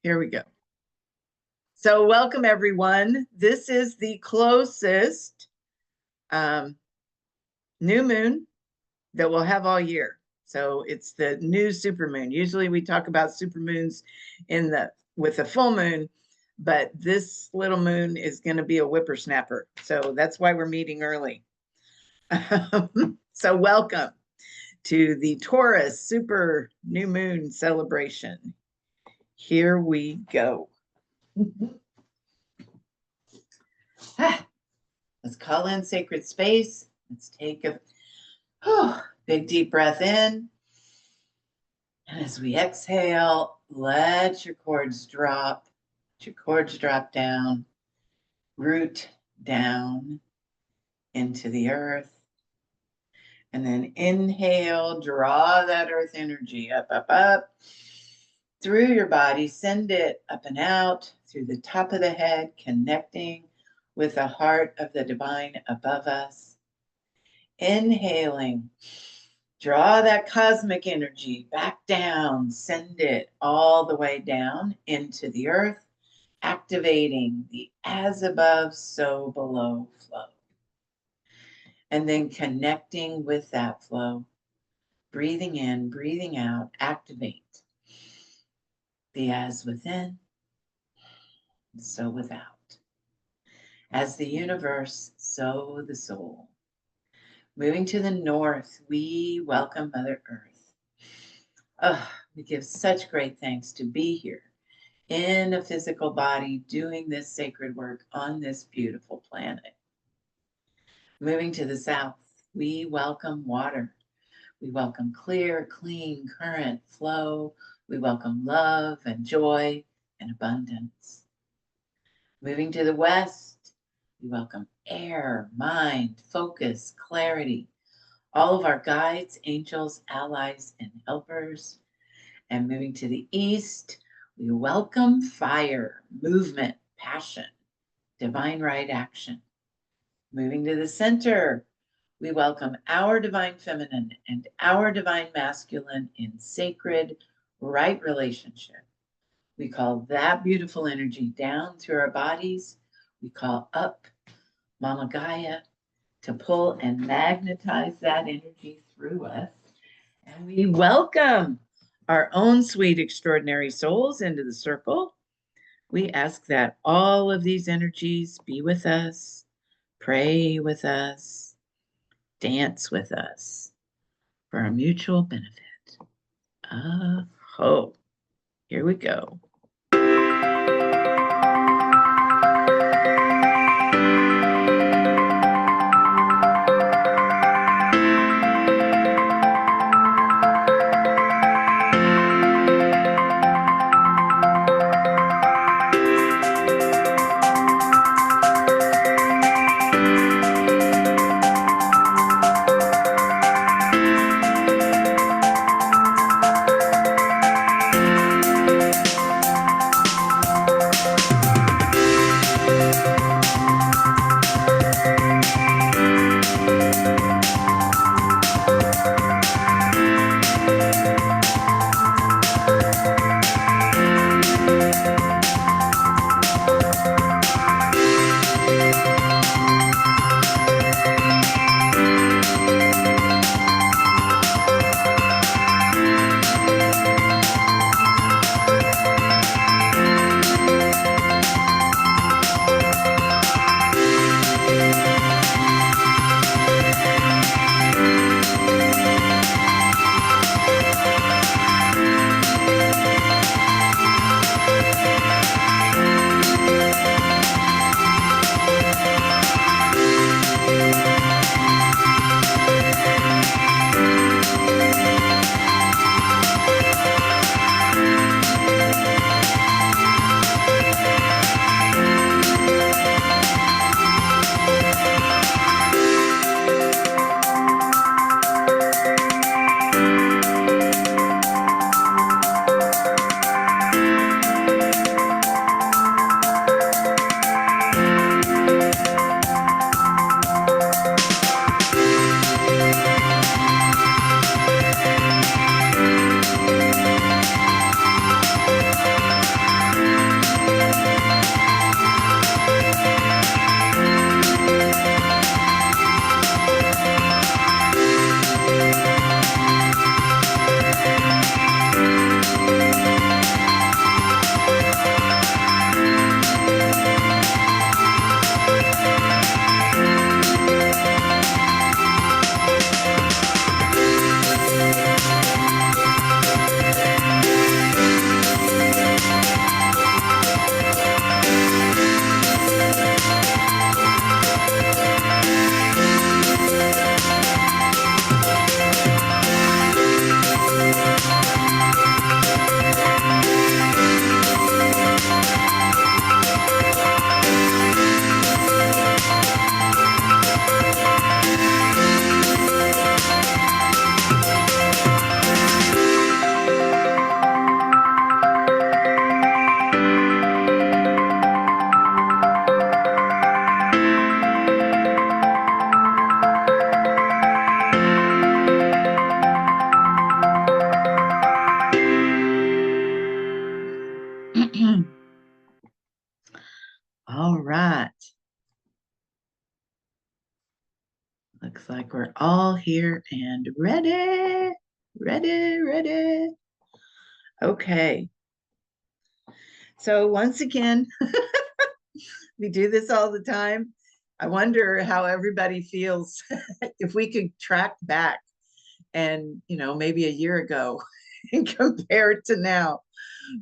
Here we go. So welcome, everyone. This is the closest new moon that we'll have all year. So it's the new supermoon. Usually we talk about supermoons with the full moon, but this little moon is going to be a whippersnapper. So that's why we're meeting early. So welcome to the Taurus super new moon celebration. Here we go. Let's call in sacred space. Let's take a big deep breath in. And as we exhale, let your cords drop. Let your cords drop down, root down into the earth. And then inhale, draw that earth energy up, up, up through your body. Send it up and out through the top of the head, connecting with the heart of the divine above us. Inhaling, draw that cosmic energy back down, send it all the way down into the earth, activating the as above, so below flow. And then connecting with that flow, breathing in, breathing out, activate the as within, so without. As the universe, so the soul. Moving to the north, we welcome Mother Earth. We give such great thanks to be here in a physical body doing this sacred work on this beautiful planet. Moving to the south, we welcome water. We welcome clear, clean current flow. We welcome love and joy and abundance. Moving to the west, we welcome air, mind, focus, clarity, all of our guides, angels, allies, and helpers. And moving to the east, we welcome fire, movement, passion, divine right action. Moving to the center, we welcome our divine feminine and our divine masculine in sacred, right relationship. We call that beautiful energy down through our bodies. We call up Mama Gaia to pull and magnetize that energy through us. And we welcome our own sweet, extraordinary souls into the circle. We ask that all of these energies be with us, pray with us, dance with us for our mutual benefit. Here we go. All right. Looks like we're all here and ready. Ready. Okay. So once again, we do this all the time. I wonder how everybody feels if we could track back and, maybe a year ago and compare it to now.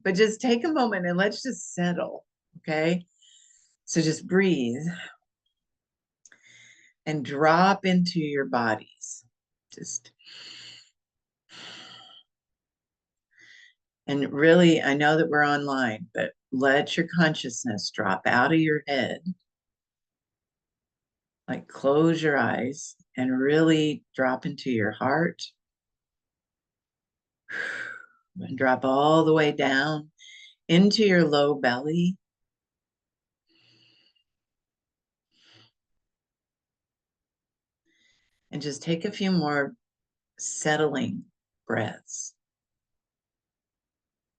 But just take a moment and let's just settle. Okay. So just breathe and drop into your bodies. Just, and really, I know that we're online, but let your consciousness drop out of your head. Like close your eyes and really drop into your heart and drop all the way down into your low belly. And just take a few more settling breaths.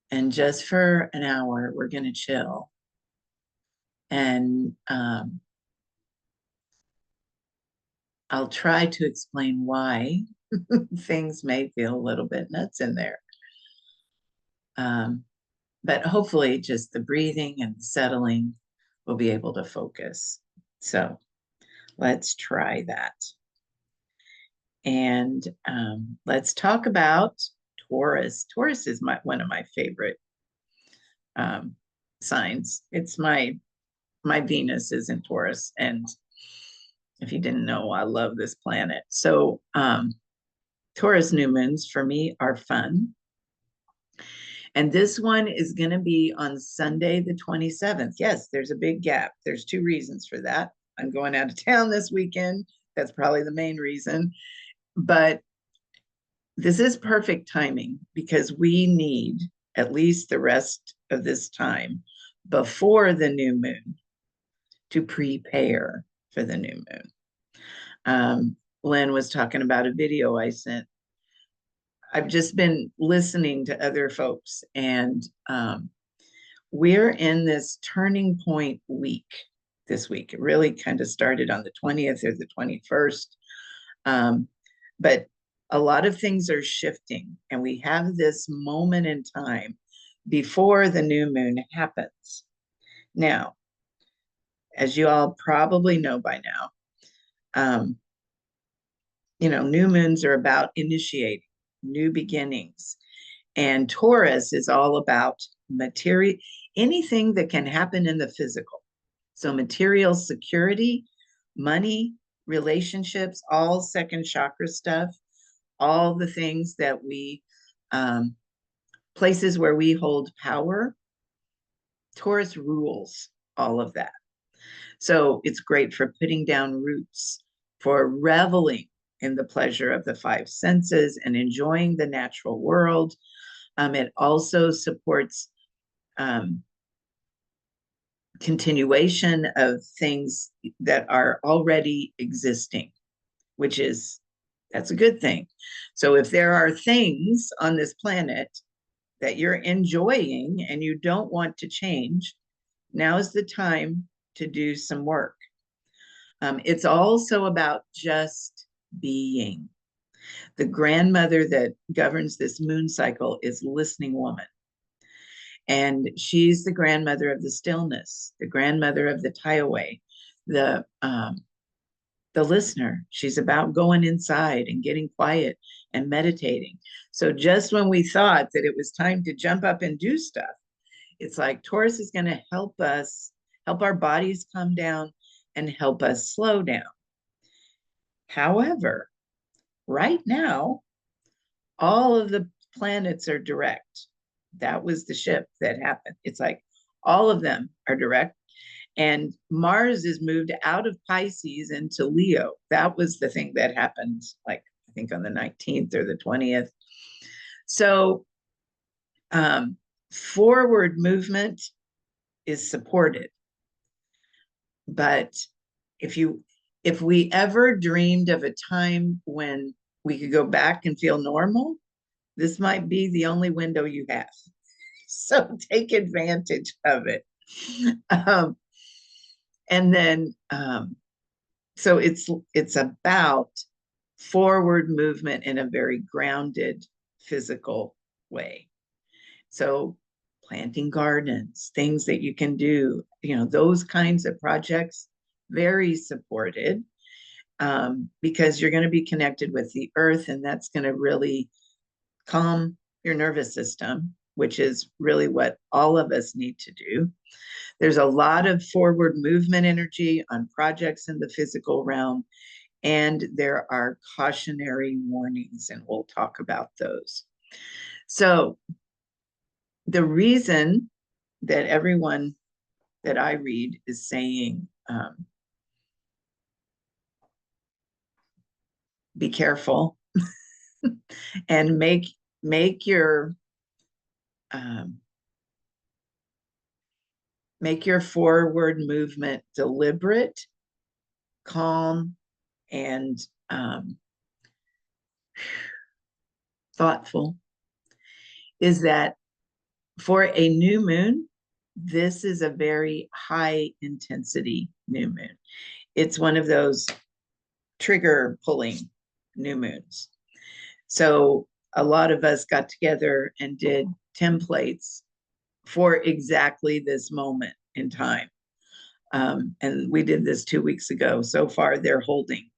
And just for an hour, we're going to chill. And I'll try to explain why things may feel a little bit nuts in there. But hopefully just the breathing and the settling will be able to focus. So let's try that. And let's talk about Taurus. Taurus is one of my favorite signs. It's my Venus is in Taurus. And if you didn't know, I love this planet. So Taurus new moons for me are fun. And this one is going to be on Sunday, the 27th. Yes, there's a big gap. There's two reasons for that. I'm going out of town this weekend. That's probably the main reason. But this is perfect timing because we need at least the rest of this time before the new moon to prepare for the new moon. Lynn was talking about a video I sent. I've just been listening to other folks, and we're in this turning point week this week. It really kind of started on the 20th or the 21st. But a lot of things are shifting, and we have this moment in time before the new moon happens. Now, as you all probably know by now, new moons are about initiating new beginnings. And Taurus is all about material, anything that can happen in the physical. So material security, money, relationships, all second chakra stuff, all the things that we, places where we hold power. Taurus rules all of that. So it's great for putting down roots, for reveling in the pleasure of the five senses and enjoying the natural world. It also supports continuation of things that are already existing, that's a good thing. So if there are things on this planet that you're enjoying and you don't want to change, now is the time to do some work. It's also about just being. The grandmother that governs this moon cycle is Listening Woman. And she's the grandmother of the stillness, the grandmother of the Taiwei, the listener. She's about going inside and getting quiet and meditating. So just when we thought that it was time to jump up and do stuff, it's like Taurus is going to help us, help our bodies calm down and help us slow down. However, right now, all of the planets are direct. That was the shift that happened. It's like all of them are direct. And Mars is moved out of Pisces into Leo. That was the thing that happened, like, I think on the 19th or the 20th. So forward movement is supported. But if we ever dreamed of a time when we could go back and feel normal, this might be the only window you have. So take advantage of it. Um, and then, so it's about forward movement in a very grounded, physical way. So planting gardens, things that you can do, those kinds of projects, very supported, because you're going to be connected with the earth, and that's going to really calm your nervous system, which is really what all of us need to do. There's a lot of forward movement energy on projects in the physical realm, and there are cautionary warnings, and we'll talk about those. So the reason that everyone that I read is saying, be careful and make your forward movement deliberate, calm, and thoughtful, is that for a new moon, this is a very high intensity new moon. It's one of those trigger pulling new moons. So a lot of us got together and did templates for exactly this moment in time. And we did this 2 weeks ago. So far, they're holding.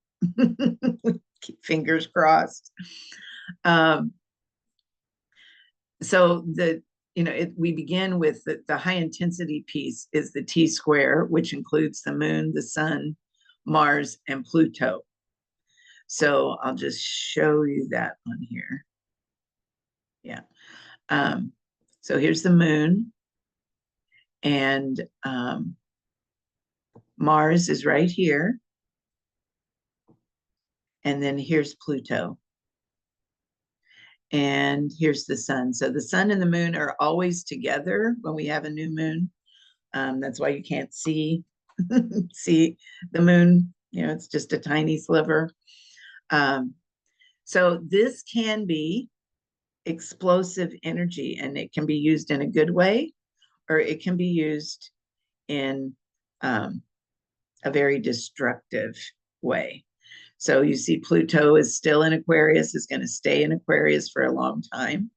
Fingers crossed. So we begin with the high intensity piece is the T square, which includes the moon, the sun, Mars, and Pluto. So I'll just show you that on here. Yeah. So here's the moon, and Mars is right here. And then here's Pluto. And here's the sun. So the sun and the moon are always together when we have a new moon. That's why you can't see the moon. It's just a tiny sliver. So this can be explosive energy, and it can be used in a good way, or it can be used in a very destructive way. So you see Pluto is still in Aquarius, is going to stay in Aquarius for a long time.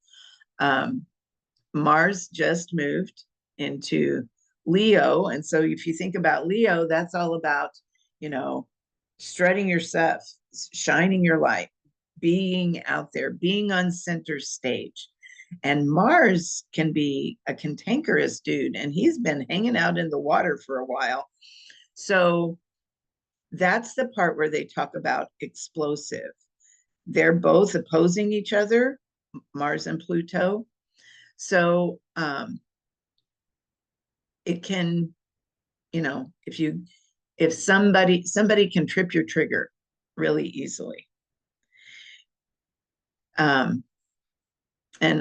Mars just moved into Leo. And so if you think about Leo, that's all about, strutting yourself, shining your light, being out there, being on center stage. And Mars can be a cantankerous dude, and he's been hanging out in the water for a while. So that's the part where they talk about explosive. They're both opposing each other, Mars and Pluto. So it can, if somebody can trip your trigger really easily. And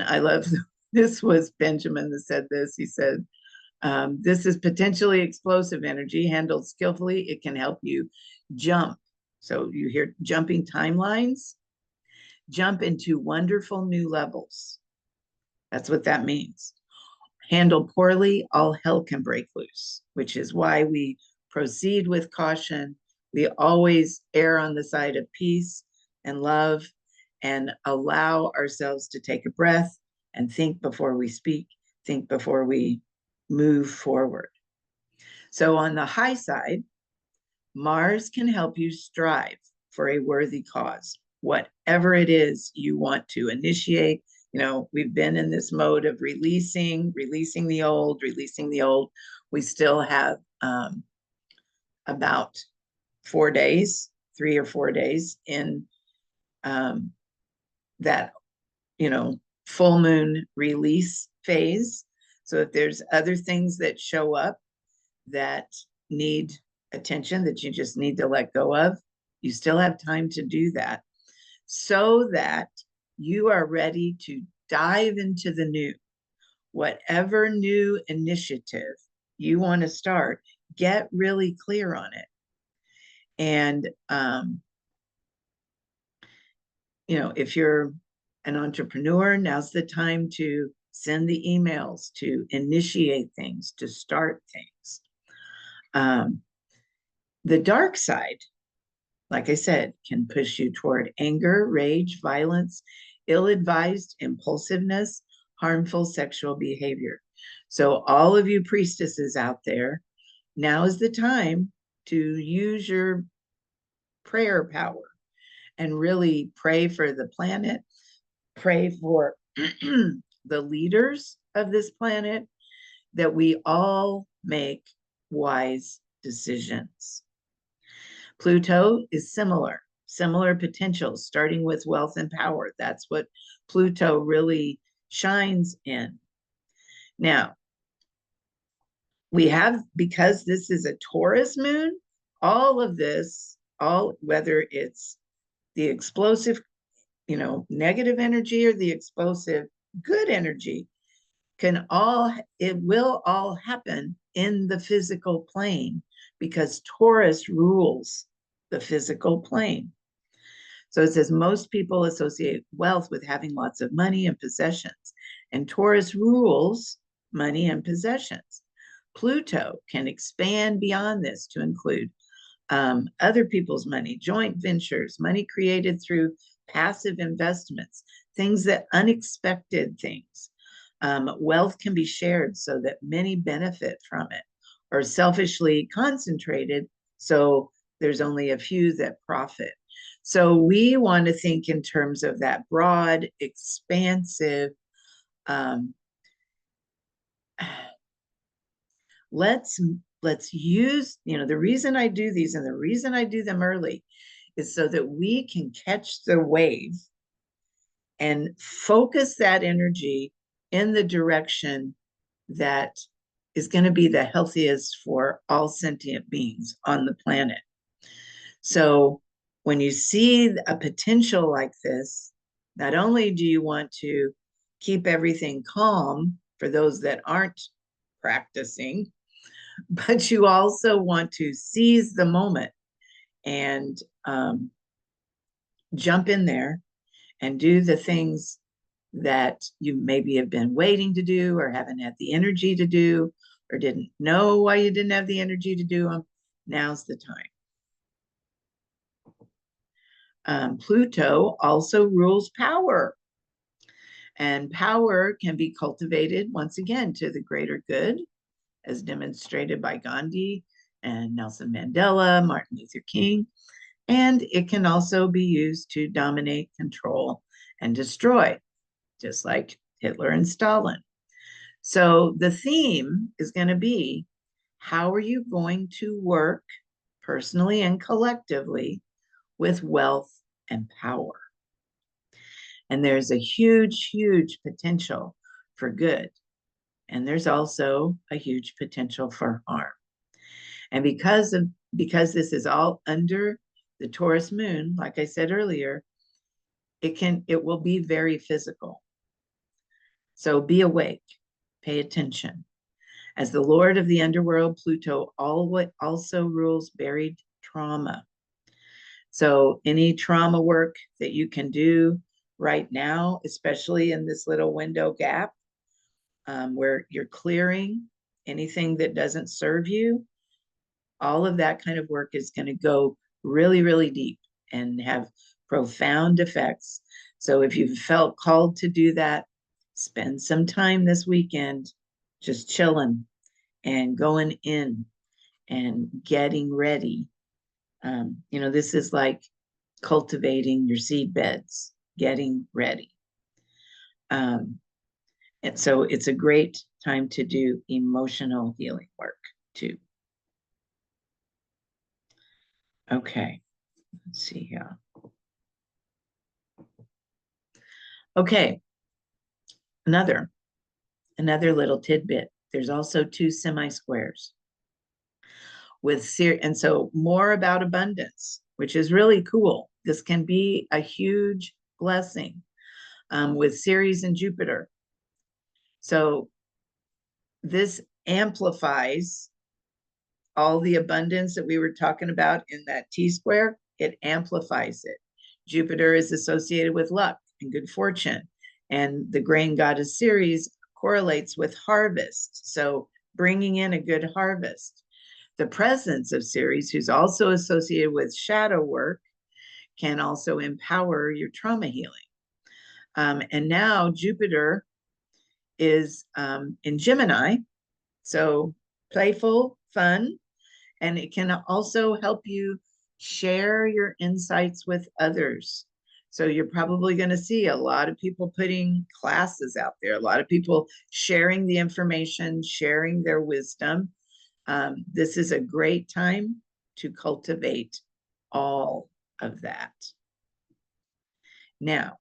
I love, this was Benjamin that said this. He said, this is potentially explosive energy. Handled skillfully, it can help you jump. So you hear jumping timelines, jump into wonderful new levels. That's what that means. Handled poorly, all hell can break loose, which is why we proceed with caution. We always err on the side of peace and love, and allow ourselves to take a breath and think before we speak, think before we move forward. So on the high side, Mars can help you strive for a worthy cause, whatever it is you want to initiate. We've been in this mode of releasing the old. We still have about 4 days, 3 or 4 days in that, full moon release phase. So if there's other things that show up that need attention, that you just need to let go of, you still have time to do that, so that you are ready to dive into the new. Whatever new initiative you want to start, get really clear on it. And, if you're an entrepreneur, now's the time to send the emails, to initiate things, to start things. The dark side, like I said, can push you toward anger, rage, violence, ill-advised impulsiveness, harmful sexual behavior. So all of you priestesses out there, now is the time to use your prayer power and really pray for the planet, pray for the leaders of this planet, that we all make wise decisions. Pluto is similar potentials, starting with wealth and power. That's what Pluto really shines in. Now, we have, because this is a Taurus moon, all of this, whether it's the explosive, negative energy, or the explosive good energy, it will all happen in the physical plane, because Taurus rules the physical plane. So it says most people associate wealth with having lots of money and possessions, and Taurus rules money and possessions. Pluto can expand beyond this to include other people's money, joint ventures, money created through passive investments, unexpected things. Wealth can be shared so that many benefit from it, or selfishly concentrated so there's only a few that profit. So we want to think in terms of that broad, expansive, let's use, the reason I do these and the reason I do them early is so that we can catch the wave and focus that energy in the direction that is going to be the healthiest for all sentient beings on the planet. So when you see a potential like this, not only do you want to keep everything calm for those that aren't practicing, but you also want to seize the moment and jump in there and do the things that you maybe have been waiting to do, or haven't had the energy to do, or didn't know why you didn't have the energy to do them. Now's the time. Pluto also rules power. And power can be cultivated, once again, to the greater good, as demonstrated by Gandhi and Nelson Mandela, Martin Luther King. And it can also be used to dominate, control, and destroy, just like Hitler and Stalin. So the theme is going to be, how are you going to work personally and collectively with wealth and power? And there's a huge, huge potential for good. And there's also a huge potential for harm. And because this is all under the Taurus moon, like I said earlier, it will be very physical. So be awake, pay attention. As the Lord of the underworld, Pluto also rules buried trauma. So any trauma work that you can do right now, especially in this little window gap, where you're clearing anything that doesn't serve you, all of that kind of work is going to go really, really deep and have profound effects. So if you've felt called to do that, spend some time this weekend just chilling and going in and getting ready. This is like cultivating your seed beds, getting ready. And so it's a great time to do emotional healing work too. Okay, let's see here. Okay, another little tidbit. There's also 2 semi-squares and so more about abundance, which is really cool. This can be a huge blessing with Ceres and Jupiter. So this amplifies all the abundance that we were talking about in that T-square. It amplifies it. Jupiter is associated with luck and good fortune, and the grain goddess Ceres correlates with harvest. So bringing in a good harvest. The presence of Ceres, who's also associated with shadow work, can also empower your trauma healing. And now Jupiter is in Gemini, so playful, fun, and it can also help you share your insights with others. So you're probably going to see a lot of people putting classes out there, a lot of people sharing the information, sharing their wisdom. This is a great time to cultivate all of that. Now,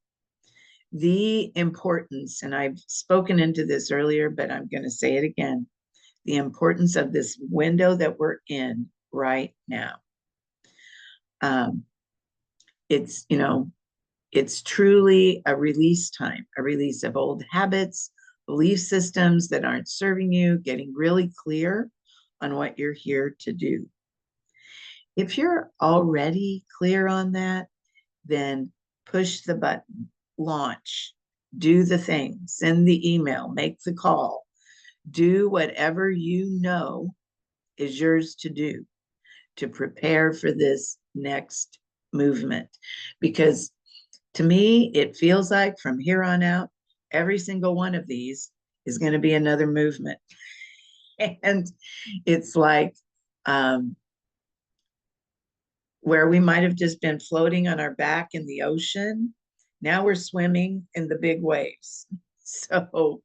the importance, and I've spoken into this earlier, but I'm going to say it again, the importance of this window that we're in right now. It's, you know, it's truly a release time, a release of old habits, belief systems that aren't serving you, getting really clear on what you're here to do. If you're already clear on that, then push the button, launch, do the thing, send the email, make the call, do whatever you know is yours to do to prepare for this next movement. Because to me, it feels like from here on out, every single one of these is going to be another movement. And it's like where we might have just been floating on our back in the ocean, now we're swimming in the big waves. So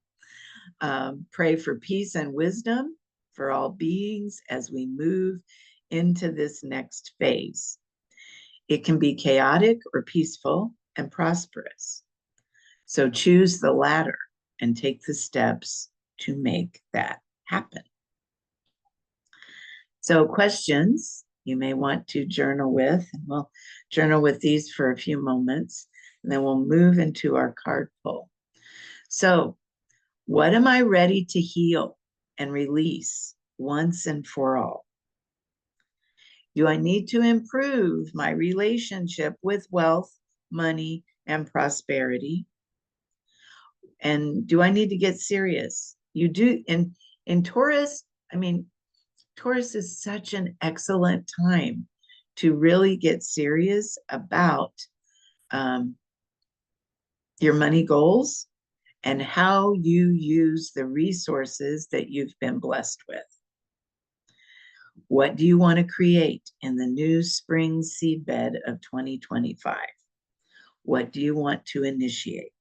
pray for peace and wisdom for all beings as we move into this next phase. It can be chaotic or peaceful and prosperous. So choose the latter and take the steps to make that happen. So questions you may want to journal with, and we'll journal with these for a few moments, and then we'll move into our card pull. So what am I ready to heal and release once and for all? Do I need to improve my relationship with wealth, money, and prosperity? And do I need to get serious? You do in Taurus, I mean, Taurus is such an excellent time to really get serious about your money goals and how you use the resources that you've been blessed with. What do you want to create in the new spring seedbed of 2025? What do you want to initiate?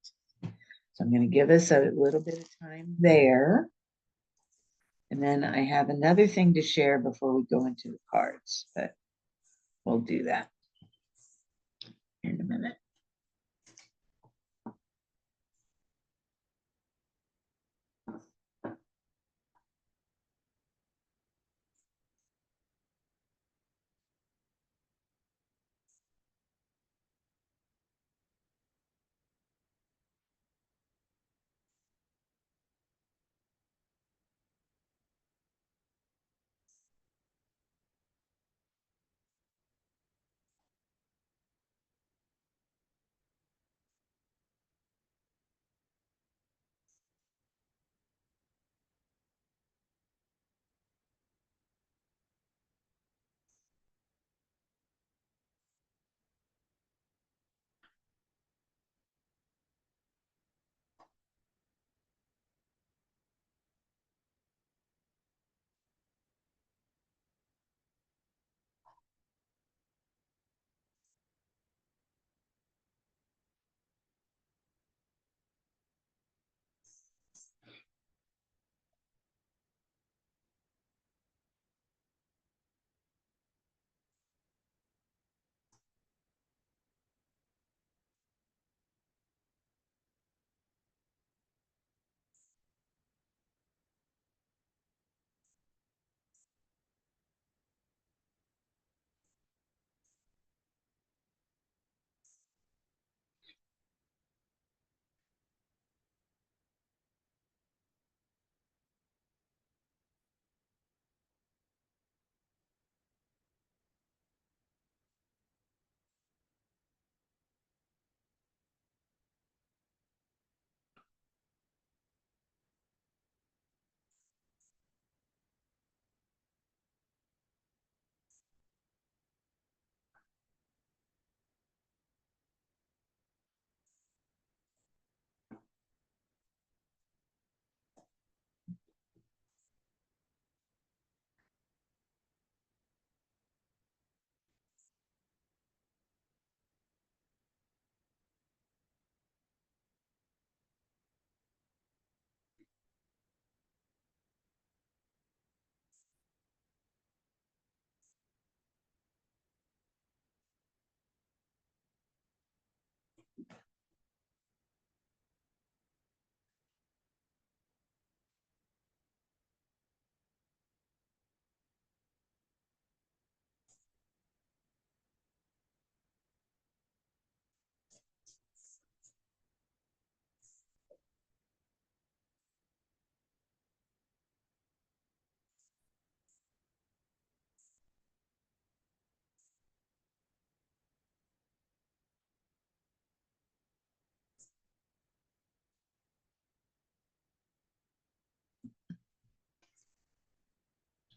So I'm going to give us a little bit of time there. And then I have another thing to share before we go into the cards, but we'll do that in a minute.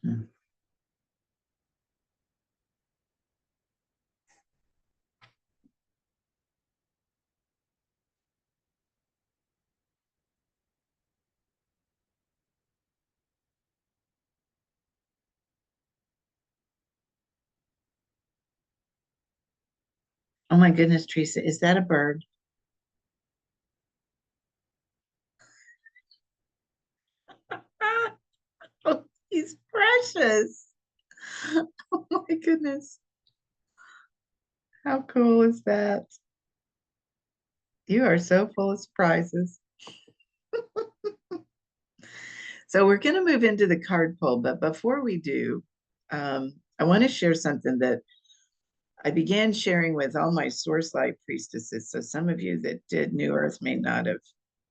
Hmm. Oh my goodness, Teresa, is that a bird? Oh, he's precious. Oh my goodness. How cool is that? You are so full of surprises. So we're going to move into the card pull, but before we do, I want to share something that I began sharing with all my source light priestesses. So some of you that did New Earth may not have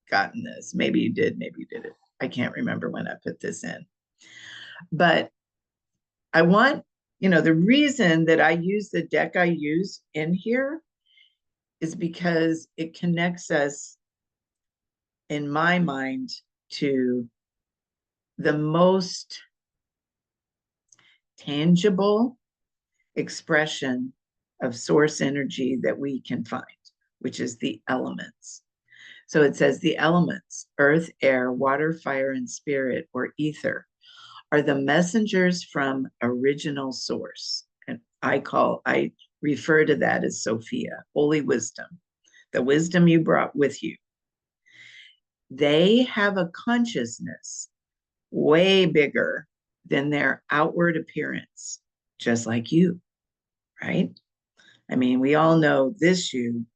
gotten this. Maybe you did, maybe you didn't. I can't remember when I put this in. But I want, the reason that I use the deck I use in here is because it connects us, in my mind, to the most tangible expression of source energy that we can find, which is the elements. So it says the elements, earth, air, water, fire, and spirit, or ether, are the messengers from original source. And I refer to that as Sophia, holy wisdom, the wisdom you brought with you. They have a consciousness way bigger than their outward appearance, just like you, right? I mean, we all know this you,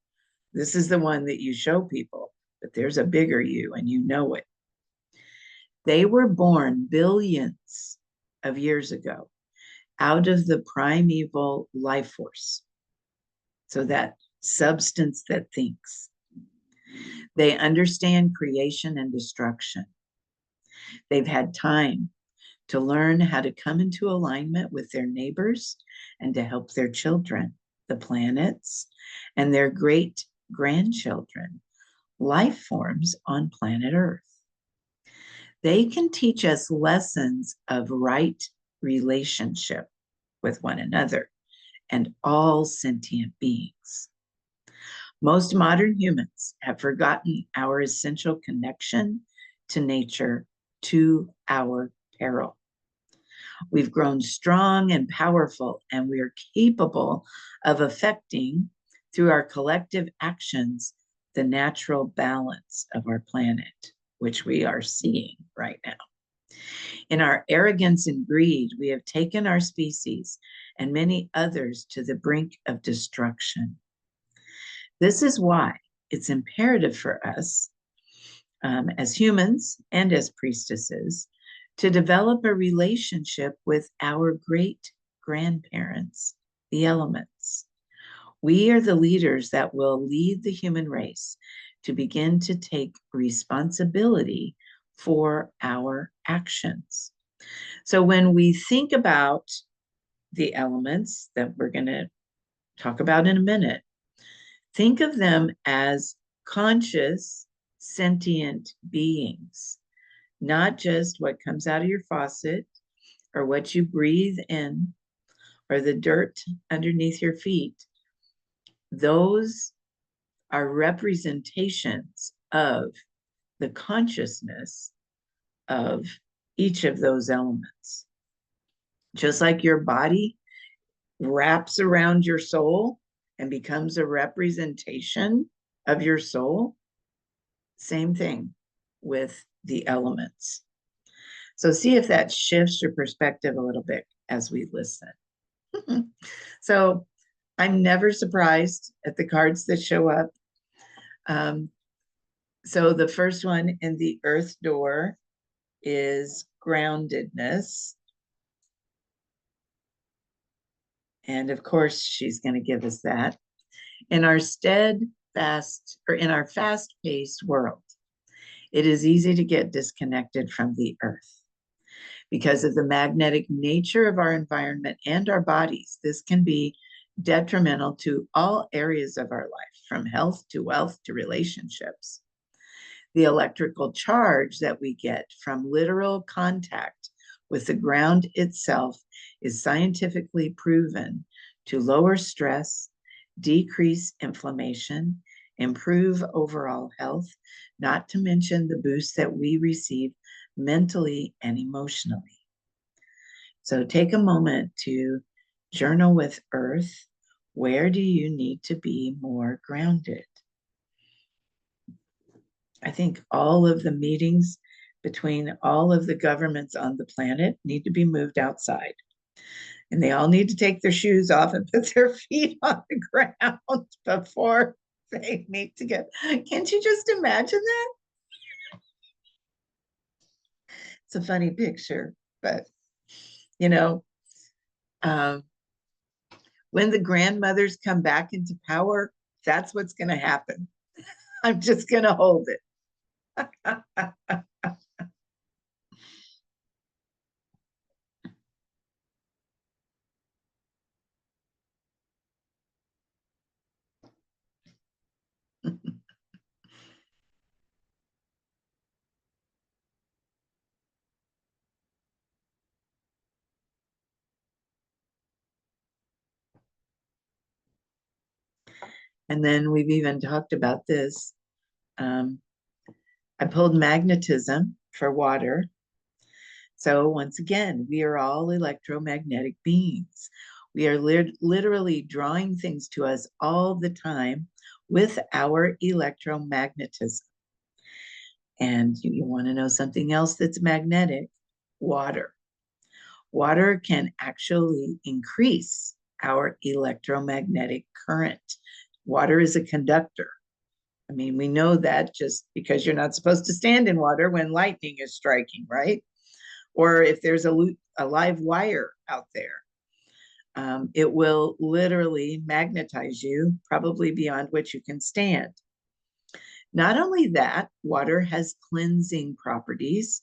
this is the one that you show people, but there's a bigger you and you know it. They were born billions of years ago out of the primeval life force. So that substance that thinks. They understand creation and destruction. They've had time to learn how to come into alignment with their neighbors and to help their children, the planets, and their great grandchildren, life forms on planet Earth. They can teach us lessons of right relationship with one another and all sentient beings. Most modern humans have forgotten our essential connection to nature, to our peril. We've grown strong and powerful, and we are capable of affecting, through our collective actions, the natural balance of our planet, which we are seeing right now. In our arrogance and greed, we have taken our species and many others to the brink of destruction. This is why it's imperative for us, as humans and as priestesses, to develop a relationship with our great grandparents, the elements. We are the leaders that will lead the human race to begin to take responsibility for our actions. So when we think about the elements that we're going to talk about in a minute, think of them as conscious, sentient beings, not just what comes out of your faucet or what you breathe in or the dirt underneath your feet. Those are representations of the consciousness of each of those elements. Just like your body wraps around your soul and becomes a representation of your soul, same thing with the elements. So see if that shifts your perspective a little bit as we listen. So I'm never surprised at the cards that show up. So the first one in the earth door is groundedness. And of course, she's going to give us that. In our fast-paced world, it is easy to get disconnected from the earth. Because of the magnetic nature of our environment and our bodies, this can be detrimental to all areas of our life, from health to wealth to relationships. The electrical charge that we get from literal contact with the ground itself is scientifically proven to lower stress, decrease inflammation, improve overall health, not to mention the boost that we receive mentally and emotionally. So take a moment to journal with Earth. Where do you need to be more grounded? I think all of the meetings between all of the governments on the planet need to be moved outside. And they all need to take their shoes off and put their feet on the ground before they meet together. Can't you just imagine that? It's a funny picture, but you know, um, when the grandmothers come back into power, that's what's going to happen. I'm just going to hold it. And then we've even talked about this. Um, I pulled magnetism for water. So once again, we are all electromagnetic beings. We are literally drawing things to us all the time with our electromagnetism. And you want to know something else that's magnetic? Water. Water can actually increase our electromagnetic current. Water is a conductor. I mean, we know that just because you're not supposed to stand in water when lightning is striking, right? Or if there's a live wire out there, it will literally magnetize you, probably beyond what you can stand. Not only that, water has cleansing properties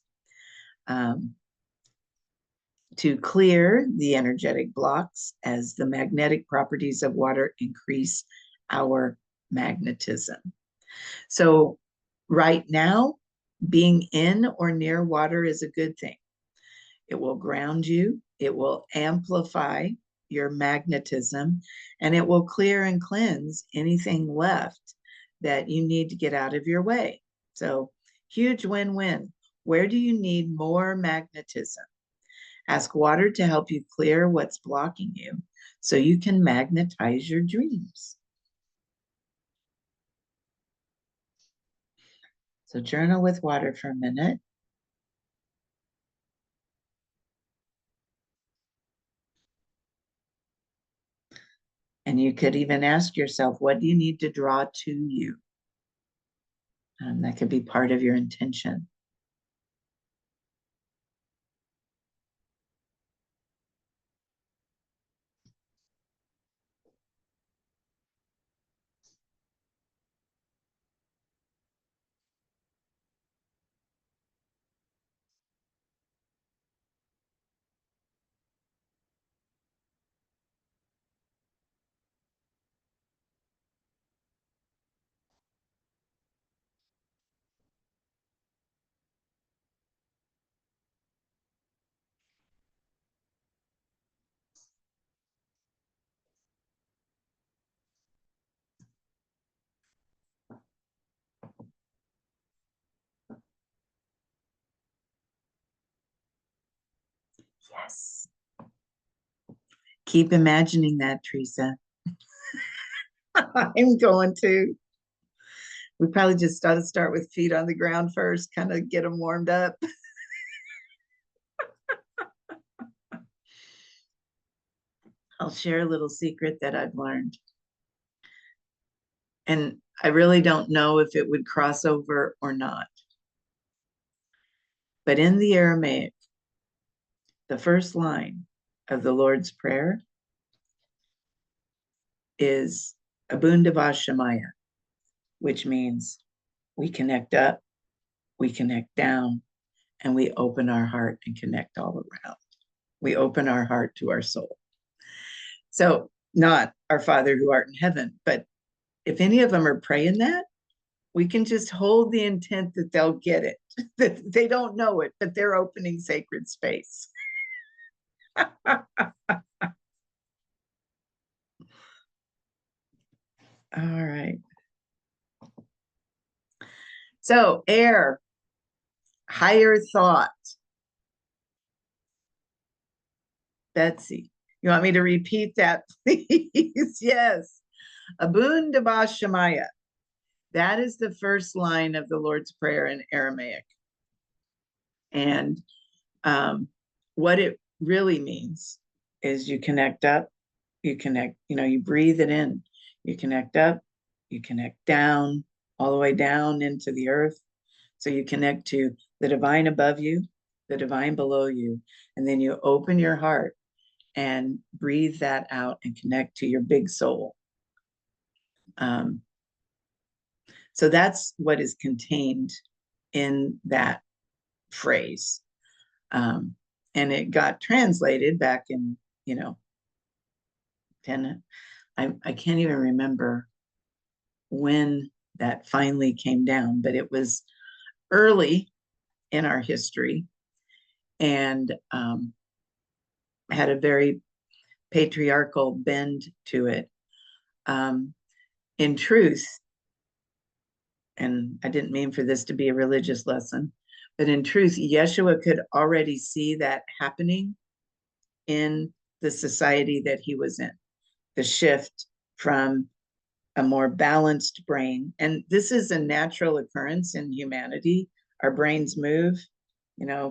to clear the energetic blocks as the magnetic properties of water increase our magnetism. So right now, being in or near water is a good thing. It will ground you, it will amplify your magnetism, and it will clear and cleanse anything left that you need to get out of your way. So huge win-win. Where do you need more magnetism? Ask water to help you clear what's blocking you so you can magnetize your dreams. So journal with water for a minute. And you could even ask yourself, what do you need to draw to you? That could be part of your intention. Yes. Keep imagining that, Teresa. I'm going to. We probably just ought to start with feet on the ground first, kind of get them warmed up. I'll share a little secret that I've learned. And I really don't know if it would cross over or not. But in the Aramaic, the first line of the Lord's Prayer is Abundava Shemaya, which means we connect up, we connect down, and we open our heart and connect all around. We open our heart to our soul. So not our Father who art in heaven, but if any of them are praying that, we can just hold the intent that they'll get it, that they don't know it, but they're opening sacred space. All right. So, air, higher thought. Betsy, you want me to repeat that, please? Yes. Abun Daba Shemaya. That is the first line of the Lord's Prayer in Aramaic. And what it really means is you connect up, you connect, you breathe it in, you connect up, you connect down, all the way down into the earth. So you connect to the divine above you, the divine below you, and then you open your heart and breathe that out and connect to your big soul. So that's what is contained in that phrase. And it got translated back in, 10, I can't even remember when that finally came down, but it was early in our history and had a very patriarchal bend to it. In truth, and I didn't mean for this to be a religious lesson, but in truth, Yeshua could already see that happening in the society that he was in, the shift from a more balanced brain. And this is a natural occurrence in humanity. Our brains move,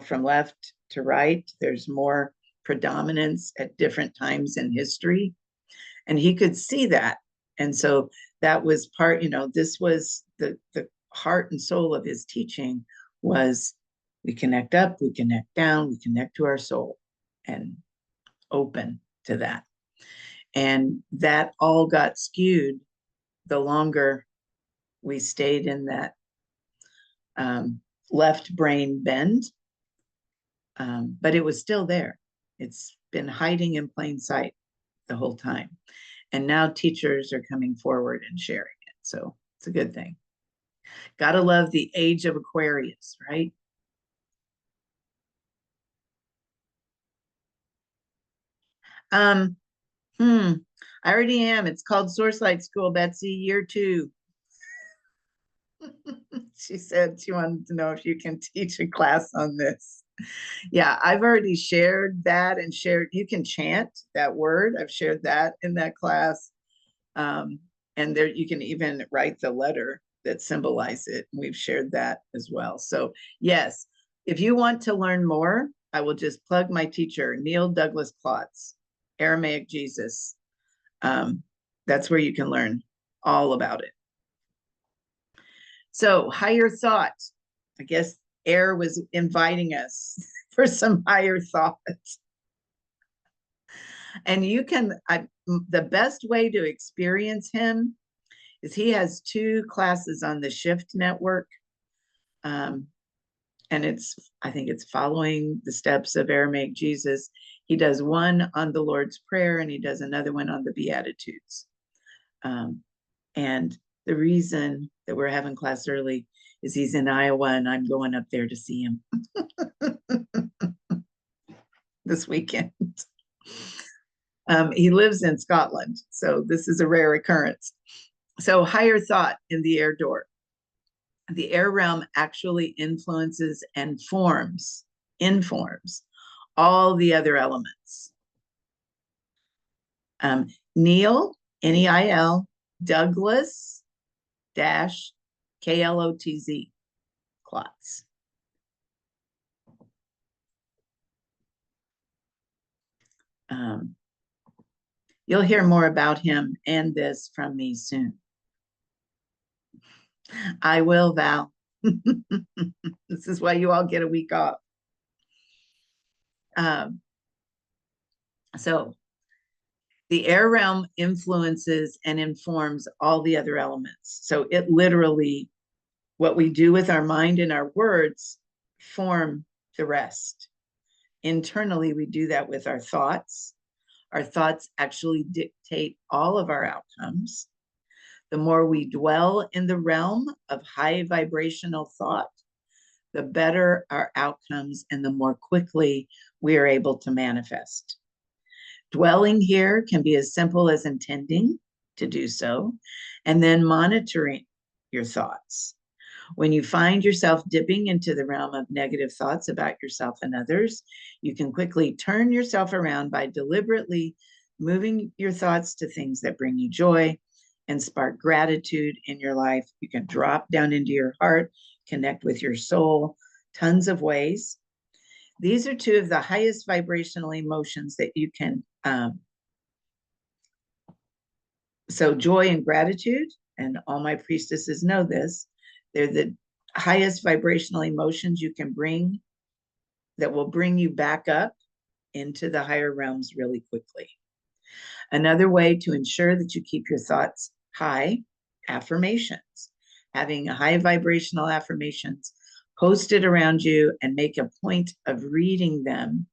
from left to right. There's more predominance at different times in history. And he could see that. And so that was part, this was the heart and soul of his teaching was we connect up, we connect down, we connect to our soul and open to that. And that all got skewed the longer we stayed in that left brain bend. But it was still there. It's been hiding in plain sight the whole time. And now teachers are coming forward and sharing it. So it's a good thing. Gotta love the age of Aquarius, right? I already am. It's called Source Light School, Betsy, year 2. She said she wanted to know if you can teach a class on this. Yeah, I've already shared that and you can chant that word. I've shared that in that class. And there you can even write the letter that symbolize it. We've shared that as well. So yes, if you want to learn more, I will just plug my teacher, Neil Douglas Klotz, Aramaic Jesus. That's where you can learn all about it. So higher thought, I guess air was inviting us for some higher thought. And the best way to experience him is he has 2 classes on the Shift Network. And I think it's following the steps of Aramaic Jesus. He does one on the Lord's Prayer and he does another one on the Beatitudes. And the reason that we're having class early is he's in Iowa and I'm going up there to see him this weekend. He lives in Scotland, so this is a rare occurrence. So higher thought in the air door. The air realm actually influences and informs all the other elements. Neil, Neil, Douglas dash Klotz, Klotz. You'll hear more about him and this from me soon. I will, Val. This is why you all get a week off. So the air realm influences and informs all the other elements. So it literally, what we do with our mind and our words form the rest. Internally, we do that with our thoughts. Our thoughts actually dictate all of our outcomes. The more we dwell in the realm of high vibrational thought, the better our outcomes and the more quickly we are able to manifest. Dwelling here can be as simple as intending to do so and then monitoring your thoughts. When you find yourself dipping into the realm of negative thoughts about yourself and others, you can quickly turn yourself around by deliberately moving your thoughts to things that bring you joy and spark gratitude in your life. You can drop down into your heart, connect with your soul, tons of ways. These are two of the highest vibrational emotions that you can. So joy and gratitude, and all my priestesses know this, they're the highest vibrational emotions you can bring that will bring you back up into the higher realms really quickly. Another way to ensure that you keep your thoughts high, affirmations. Having high vibrational affirmations posted around you and make a point of reading them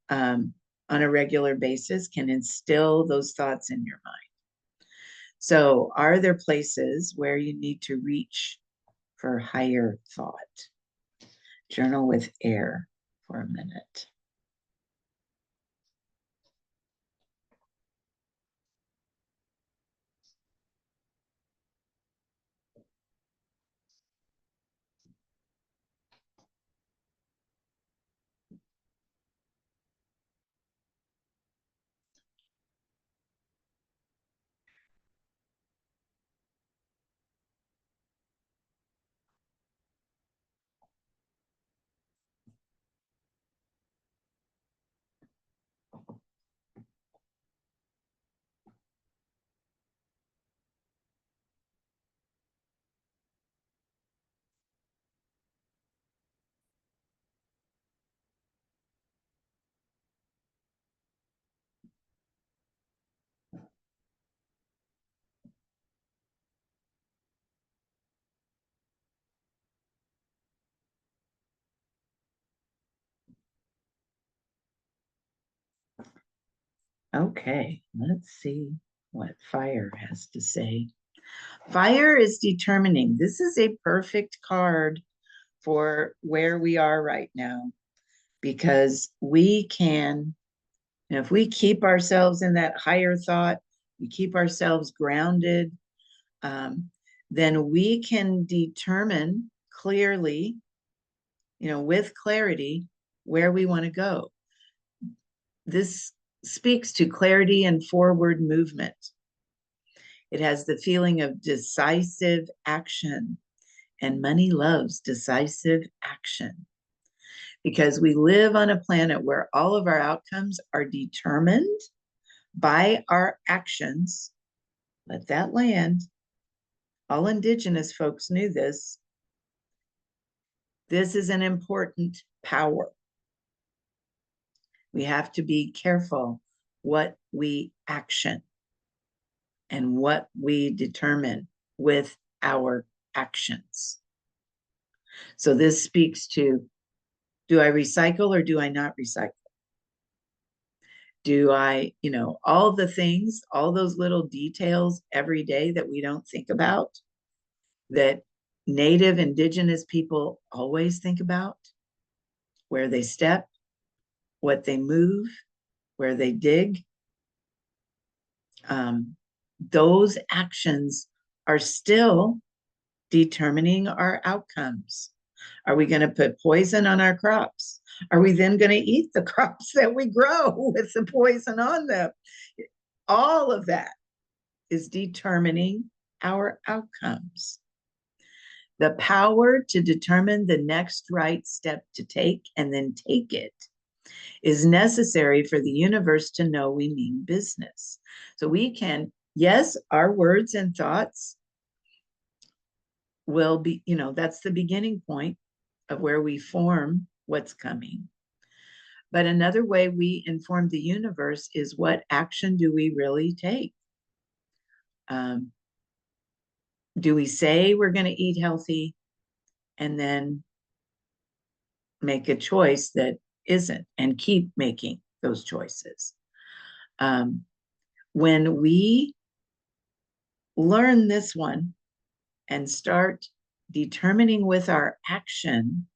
on a regular basis can instill those thoughts in your mind. So, are there places where you need to reach for higher thought? Journal with air for a minute. Okay, let's see what fire has to say. Fire is determining. This is a perfect card for where we are right now because we can, if we keep ourselves in that higher thought, we keep ourselves grounded, then we can determine clearly, with clarity, where we want to go. This speaks to clarity and forward movement. It has the feeling of decisive action, and money loves decisive action because we live on a planet where all of our outcomes are determined by our actions. Let that land. All indigenous folks knew this. This is an important power. We have to be careful what we action and what we determine with our actions. So this speaks to, do I recycle or do I not recycle? Do I, all the things, all those little details every day that we don't think about, that Native indigenous people always think about, where they step, what they move, where they dig. Those actions are still determining our outcomes. Are we going to put poison on our crops? Are we then going to eat the crops that we grow with the poison on them? All of that is determining our outcomes. The power to determine the next right step to take and then take it is necessary for the universe to know we mean business. So we can, yes, our words and thoughts will be, that's the beginning point of where we form what's coming. But another way we inform the universe is what action do we really take? Do we say we're going to eat healthy and then make a choice that isn't and keep making those choices? When we learn this one and start determining with our action,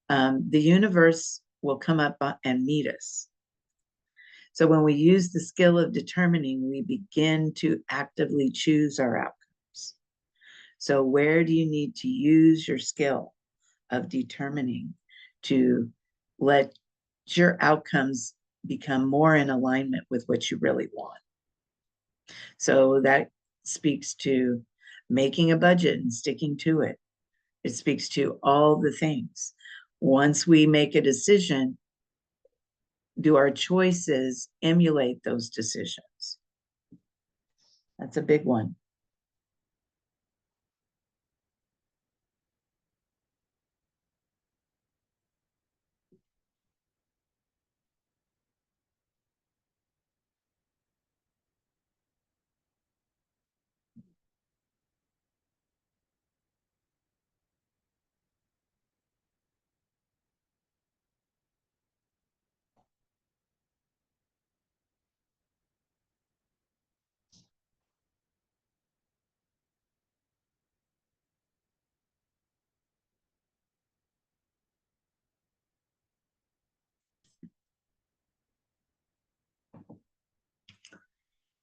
the universe will come up and meet us. So when we use the skill of determining, we begin to actively choose our outcomes. So where do you need to use your skill of determining to let your outcomes become more in alignment with what you really want? So that speaks to making a budget and sticking to it. It speaks to all the things. Once we make a decision, do our choices emulate those decisions? That's a big one.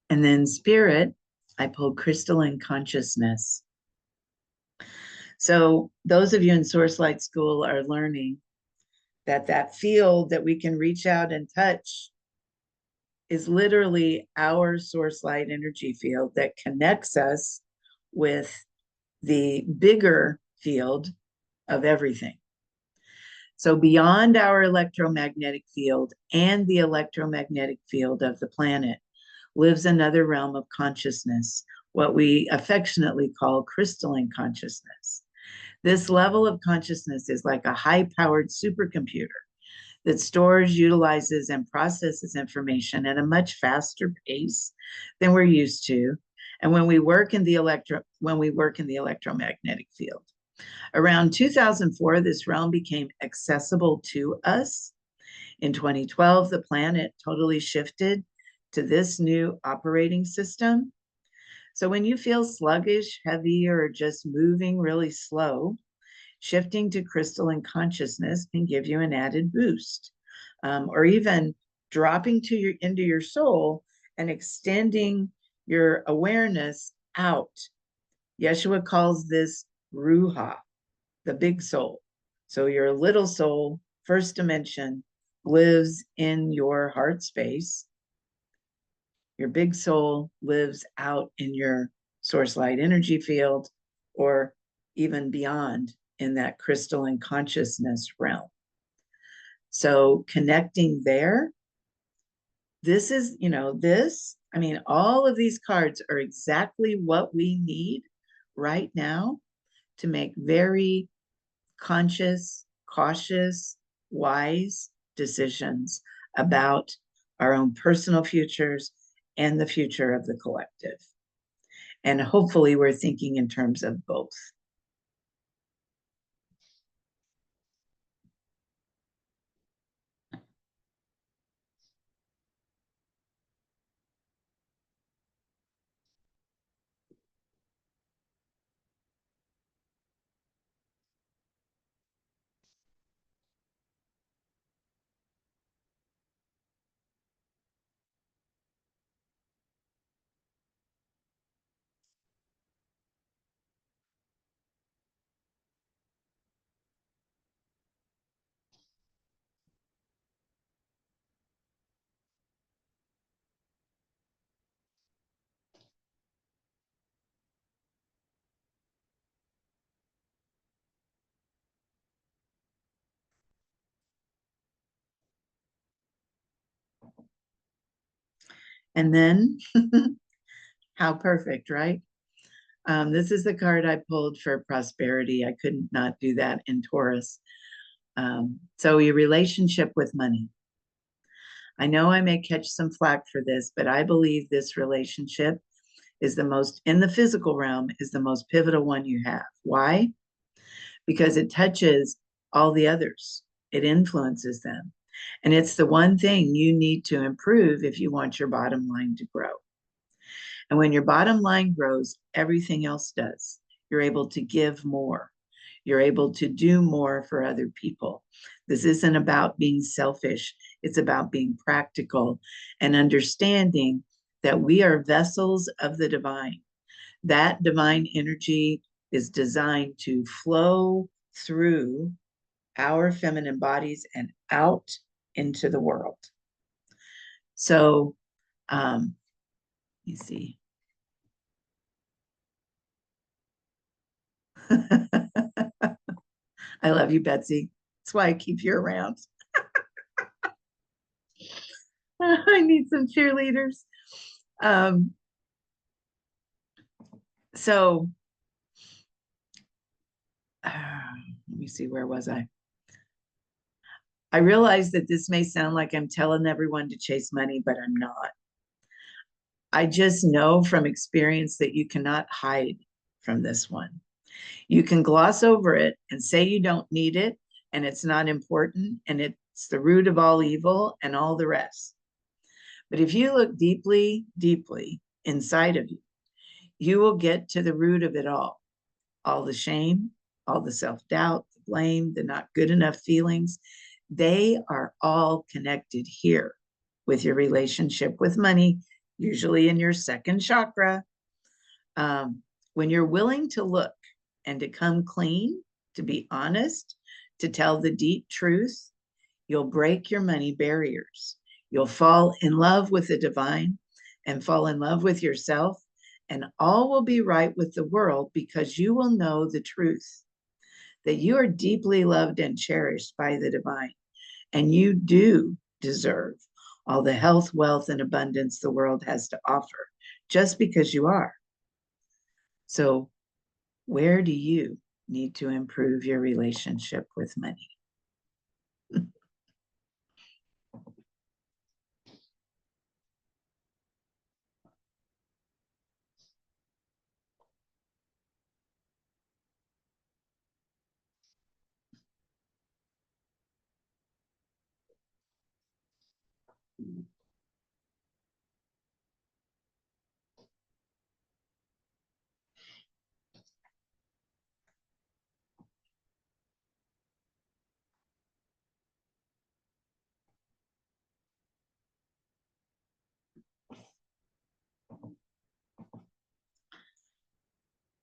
And then spirit, I pulled crystalline consciousness. So those of you in Source Light School are learning that that field that we can reach out and touch is literally our source light energy field that connects us with the bigger field of everything. So beyond our electromagnetic field and the electromagnetic field of the planet lives another realm of consciousness, what we affectionately call crystalline consciousness. This level of consciousness is like a high-powered supercomputer that stores, utilizes, and processes information at a much faster pace than we're used to. And when we work in the electromagnetic field. Around 2004, this realm became accessible to us. In 2012, the planet totally shifted to this new operating system. So when you feel sluggish, heavy, or just moving really slow, shifting to crystalline consciousness can give you an added boost, or even dropping into your soul and extending your awareness out. Yeshua calls this Ruha, the big soul. So your little soul, first dimension, lives in your heart space. Your big soul lives out in your source light energy field, or even beyond in that crystalline consciousness realm. So connecting there, this is, all of these cards are exactly what we need right now to make very conscious, cautious, wise decisions about our own personal futures and the future of the collective. And hopefully we're thinking in terms of both. And then, how perfect, right? This is the card I pulled for prosperity. I could not do that in Taurus. So your relationship with money. I know I may catch some flack for this, but I believe this relationship is the most, in the physical realm, is the most pivotal one you have. Why? Because it touches all the others. It influences them. And it's the one thing you need to improve if you want your bottom line to grow. And when your bottom line grows, everything else does. You're able to give more. You're able to do more for other people. This isn't about being selfish. It's about being practical and understanding that we are vessels of the divine. That divine energy is designed to flow through our feminine bodies and out into the world. So, let me see. I love you, Betsy. That's why I keep you around. I need some cheerleaders. Um, so, let me see, where was I? I realize that this may sound like I'm telling everyone to chase money, but I'm not. I just know from experience that you cannot hide from this one. You can gloss over it and say you don't need it and it's not important and it's the root of all evil and all the rest. But if you look deeply, deeply inside of you, you will get to the root of it all the shame, all the self-doubt, the blame, the not good enough feelings. They are all connected here with your relationship with money, usually in your second chakra. When you're willing to look and to come clean, to be honest, to tell the deep truth, you'll break your money barriers. You'll fall in love with the divine and fall in love with yourself, and all will be right with the world because you will know the truth, that you are deeply loved and cherished by the divine, and you do deserve all the health, wealth, and abundance the world has to offer, just because you are. So, where do you need to improve your relationship with money?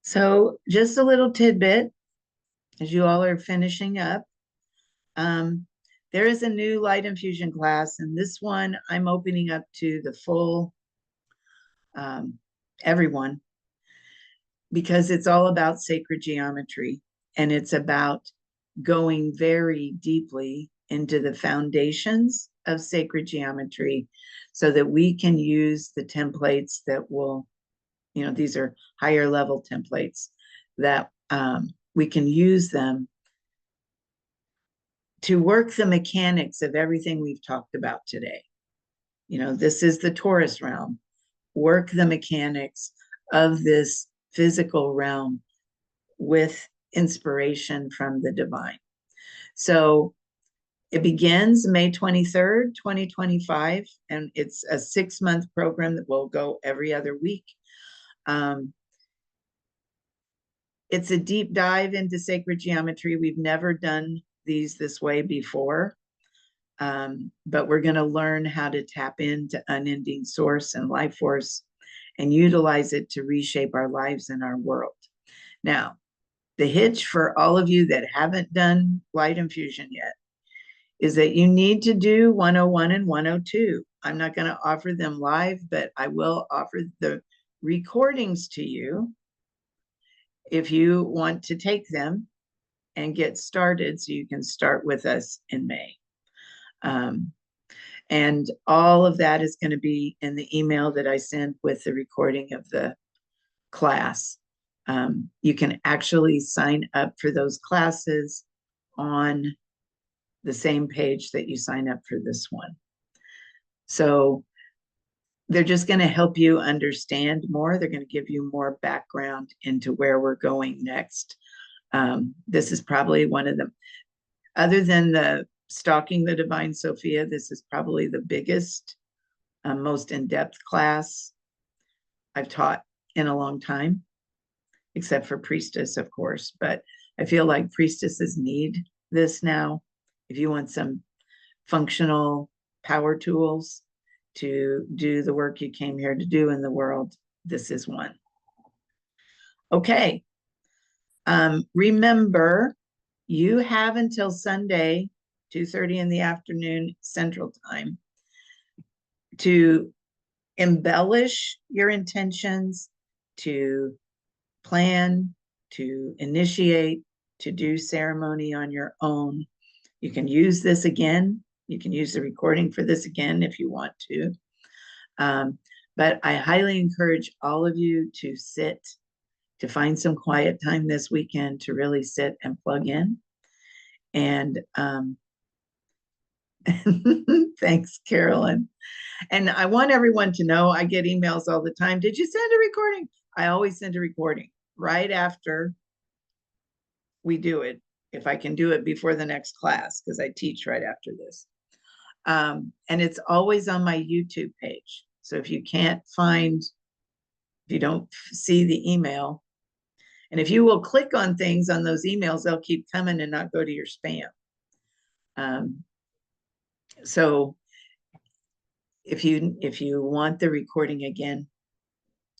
So, just a little tidbit as you all are finishing up. Um, there is a new light infusion class, and this one I'm opening up to the full everyone, because it's all about sacred geometry and it's about going very deeply into the foundations of sacred geometry so that we can use the templates that will, these are higher level templates that we can use them to work the mechanics of everything we've talked about today. This is the Taurus realm. Work the mechanics of this physical realm with inspiration from the divine. So it begins May 23rd, 2025, and it's a 6-month program that will go every other week. It's a deep dive into sacred geometry. We've never done these this way before, but we're going to learn how to tap into unending source and life force and utilize it to reshape our lives and our world. Now, the hitch for all of you that haven't done light infusion yet is that you need to do 101 and 102. I'm not going to offer them live, but I will offer the recordings to you if you want to take them and get started, so you can start with us in May. And all of that is going to be in the email that I send with the recording of the class. You can actually sign up for those classes on the same page that you sign up for this one. So they're just going to help you understand more. They're going to give you more background into where we're going next. This is probably one of them, other than the Stalking the Divine Sophia, this is probably the biggest, most in-depth class I've taught in a long time. except for priestess, of course. But I feel like priestesses need this now. If you want some functional power tools to do the work you came here to do in the world, this is one. Okay. Remember, you have until Sunday, 2:30 in the afternoon Central Time, to embellish your intentions, to plan, to initiate, to do ceremony on your own. You can use this again. You can use the recording for this again if you want to. But I highly encourage all of you to sit, to find some quiet time this weekend to really sit and plug in. And thanks, Carolyn. And I want everyone to know, I get emails all the time. Did you send a recording? I always send a recording right after we do it, if I can do it before the next class, because I teach right after this. And it's always on my YouTube page. So if you can't find, if you don't see the email, and if you will click on things on those emails, they'll keep coming and not go to your spam. So if you want the recording again,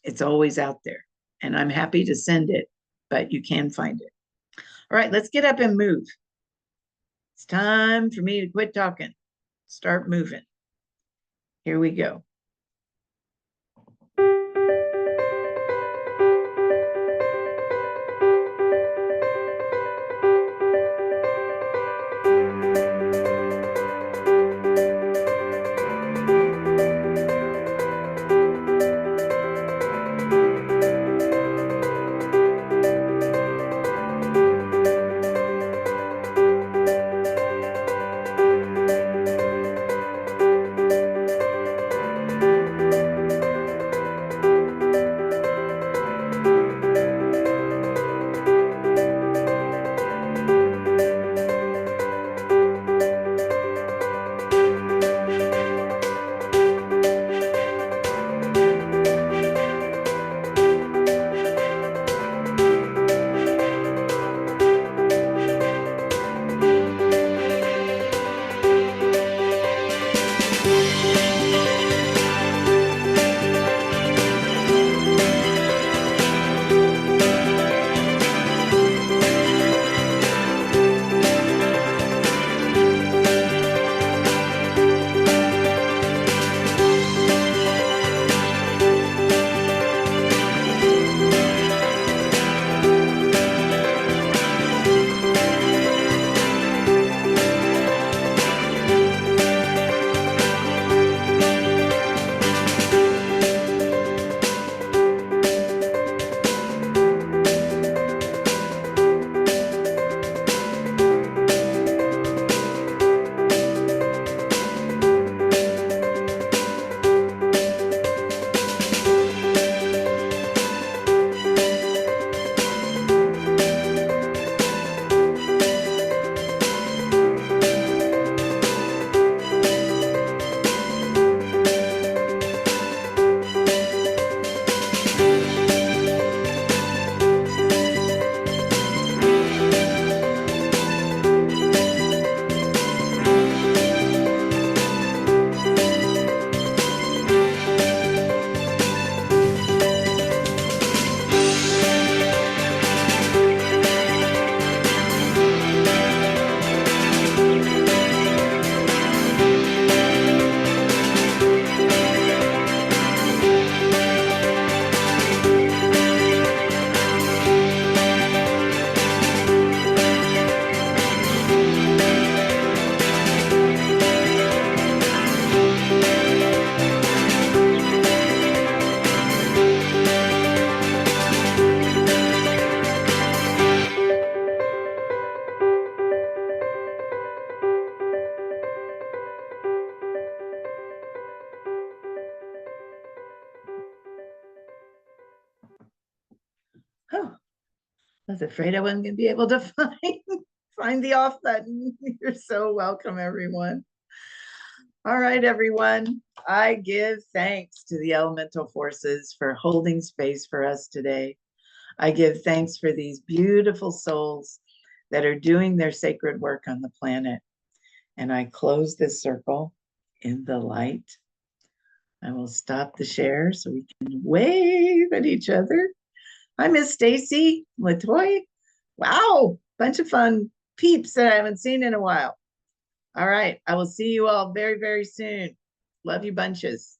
it's always out there, and I'm happy to send it, but you can find it. All right, let's get up and move. It's time for me to quit talking, start moving. Here we go. Oh, I was afraid I wasn't going to be able to find the off button. You're so welcome, everyone. All right, everyone. I give thanks to the elemental forces for holding space for us today. I give thanks for these beautiful souls that are doing their sacred work on the planet. And I close this circle in the light. I will stop the share so we can wave at each other. Hi, Miss Stacy, Latoy. Wow, bunch of fun peeps that I haven't seen in a while. All right, I will see you all very, very soon. Love you bunches.